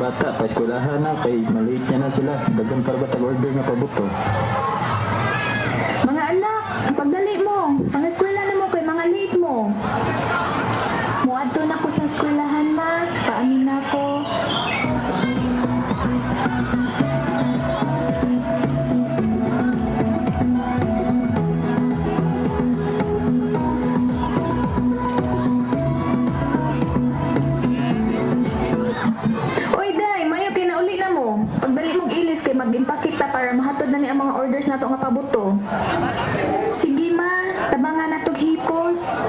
bata, pa-eskwelahan na, kay maliit niya na sila. Dagan para ba tag-order na pabuto? Mga anak, ang pagdali mo. Pang-eskwela na mo kay mga late mo. Muadto na ko sa eskwelahan, ma. Paamin na ko. Uy, day, mayo kinauli na mo. Pagdali mong ilis kay mag-impakita para mahatod na ni ang mga orders nato nga pabuto. Sige ma, tabangan na tog hipos.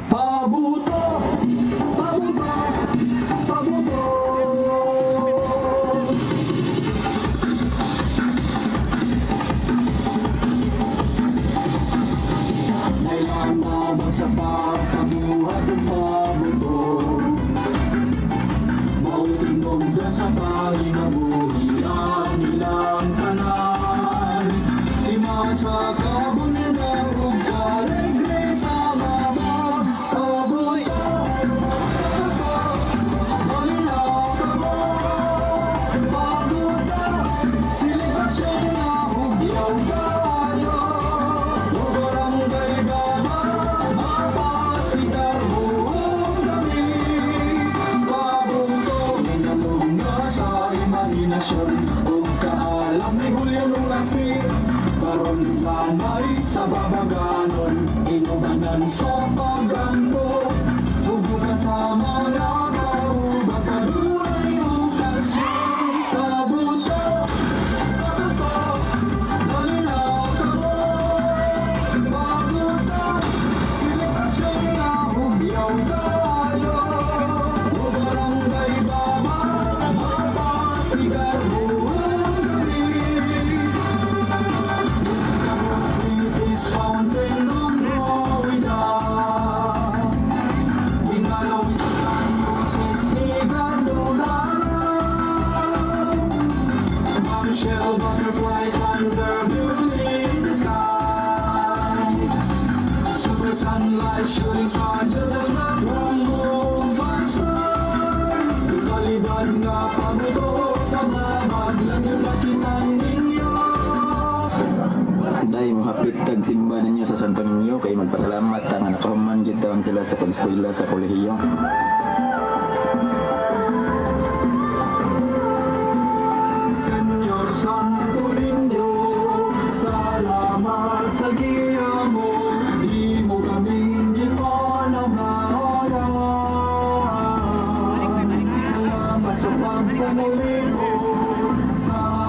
Paboto, paboto, paboto. Nailanabang sa pagkabuhat ng paboto. Mautinog na sa paginabuhi at nilang kanan. Imasa kabunan ug kalegre sa babag paboto. Malinaw ka mo, paboto. Selebrasyon na hugyaw tayo. O barangay babag, mapasigar buong gabi. Paboto, minalog na sa imahinasyon. Huwag kaalam ni Julio nung lasing. Karon sanay sa babaganon, inuganan sa pagganto. Hugugan sa mga kauba sa duray okasyon. Paboto, paboto, malinaw ka mo. Paboto, selebrasyon na hugyaw tayo. O barangay babag, mapasigar buong gabi. This fountain of Florida. Ingalaw sa kanyo, sisigan lugar. Bombshell butterfly thunder building the sky. Super sunlight shooting stars just like one move faster. Ikalidad nga pabuto sa babag lang yung lakitan ninyo. Day, mahapit kag simba ninyo sa Santo Niño kay magpasalamat ang nakahuman gid taon sila sa pag-eskwela sa kolehiyo. Señor Santo Niño, salamat sa giya mo, di mo kaming ipanabayan. Salamat sa pagpamuli mo sa